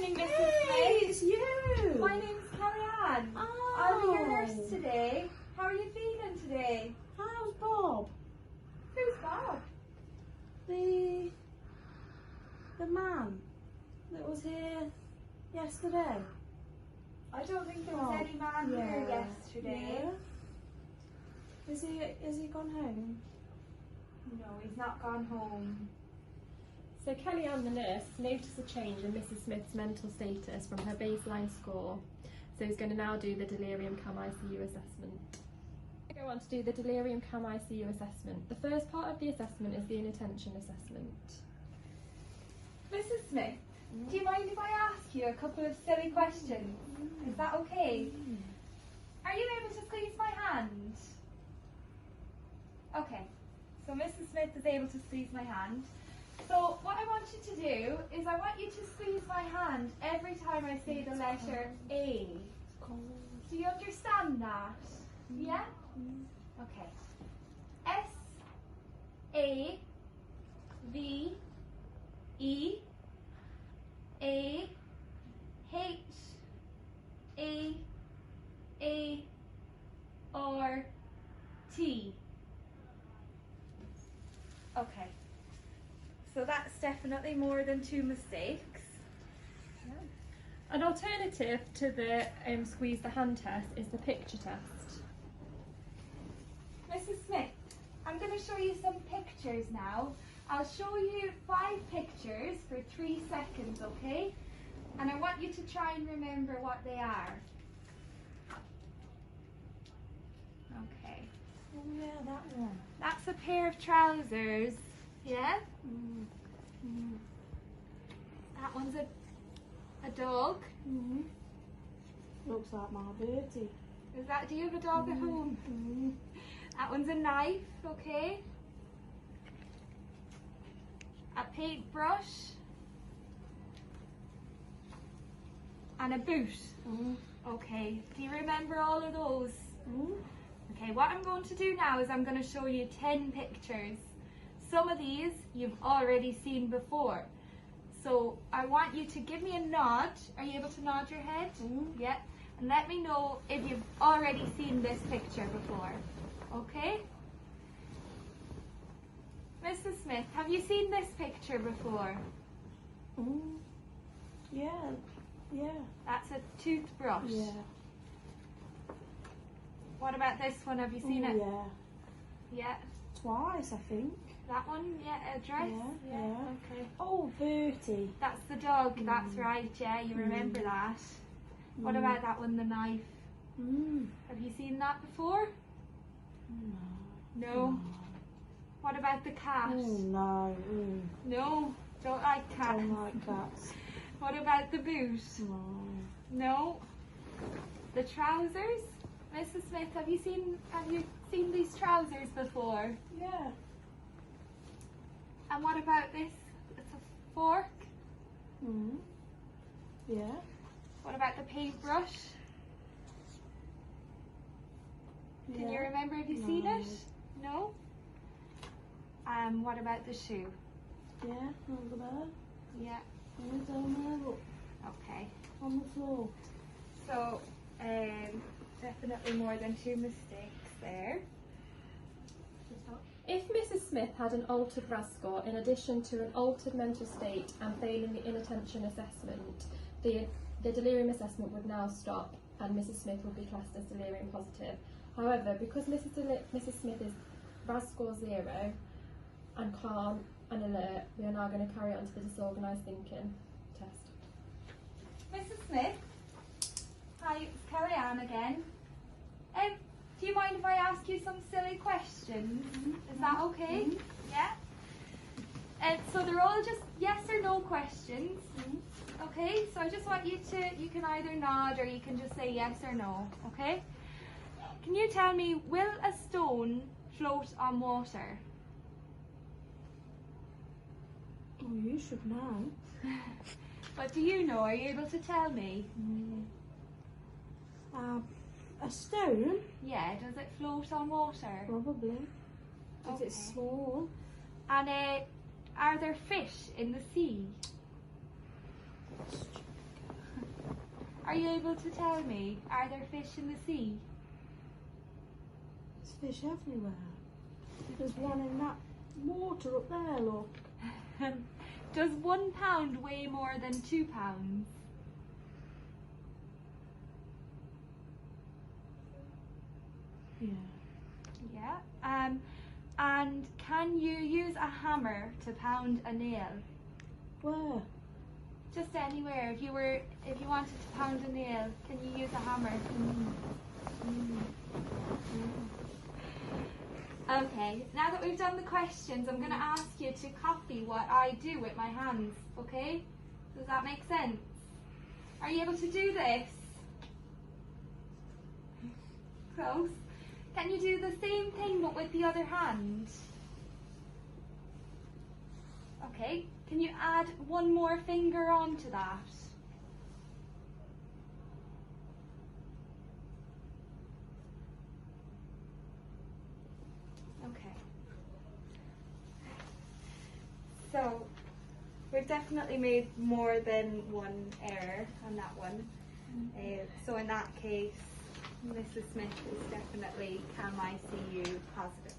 evening, Mrs. Hey, Smith. it's you. My name's Kellyanne. Oh. I'll be your nurse today. How are you feeling today? How's Bob? Who's Bob? The man that was here yesterday. I don't think there was any man here yesterday. Yeah. Is he gone home? No, he's not gone home. So Kellyanne, the nurse, noticed a change in Mrs. Smith's mental status from her baseline score. So he's going to now do the Delirium CAM ICU assessment. Go on to do the Delirium CAM ICU assessment. The first part of the assessment is the inattention assessment. Mrs. Smith, do you mind if I ask you a couple of silly questions? Is that okay? Are you able to squeeze my hand? Okay, so Mrs. Smith is able to squeeze my hand. So what I want you to do is I want you to squeeze my hand every time I say the letter A. Do you understand that? Yeah? Okay. S A V E A H A R T. Okay. So that's definitely more than 2 mistakes. An alternative to the squeeze the hand test is the picture test. Mrs. Smith, I'm going to show you some pictures now. I'll show you 5 pictures for 3 seconds, okay? And I want you to try and remember what they are. Okay. Oh yeah, that one. That's a pair of trousers. Yeah? That one's a dog. Looks like my Bertie. Is that, do you have a dog at home? That one's a knife, okay? A paintbrush. And a boot. Okay, do you remember all of those? Okay, what I'm going to do now is I'm going to show you 10 pictures. Some of these you've already seen before. So I want you to give me a nod. Are you able to nod your head? Yeah. And let me know if you've already seen this picture before. Okay? Mrs. Smith, have you seen this picture before? Yeah. Yeah. That's a toothbrush. Yeah. What about this one? Have you seen it? Yeah. Yeah. Twice, I think. That one? Yeah, a dress? Yeah. Okay. Oh, Bertie. That's the dog, that's right, yeah, you remember that. What about that one, the knife? Have you seen that before? No? What about the cat? No. No? Don't like cats? Don't like cats. What about the boot? No. No? The trousers? Mrs. Smith, have you seen these trousers before? Yeah. And what about this? It's a fork. Yeah. What about the paintbrush? Can you remember if you've seen it? No? What about the shoe? Yeah, over there. Yeah. It's on there, look. Okay. On the floor. So, definitely more than 2 mistakes there. If Mrs. Smith had an altered RAS score in addition to an altered mental state and failing the inattention assessment, the delirium assessment would now stop and Mrs. Smith would be classed as delirium positive. However, because Mrs. Smith is RAS score 0 and calm and alert, we are now going to carry on to the disorganised thinking test. Mrs. Smith, hi, it's Kellyanne again. Do you mind if I ask you some silly questions? Is that okay? Yeah? So they're all just yes or no questions. Okay, so I just want you can either nod or you can just say yes or no, okay? Can you tell me, will a stone float on water? Oh, you should know. But do you know? Are you able to tell me? A stone? Yeah, does it float on water? Probably. If Okay. it's small. And are there fish in the sea? Are you able to tell me, are there fish in the sea? There's fish everywhere. There's one in that water up there, look. Does 1 pound weigh more than 2 pounds? Yeah. Yeah. And can you use a hammer to pound a nail? Where? Just anywhere. If you wanted to pound a nail, can you use a hammer? Okay, now that we've done the questions, I'm going to ask you to copy what I do with my hands, okay? Does that make sense? Are you able to do this? Close. Can you do the same thing but with the other hand? Okay, can you add one more finger onto that? Okay. So, we've definitely made more than one error on that one. So in that case, Mrs. Smith is definitely CAM ICU positive.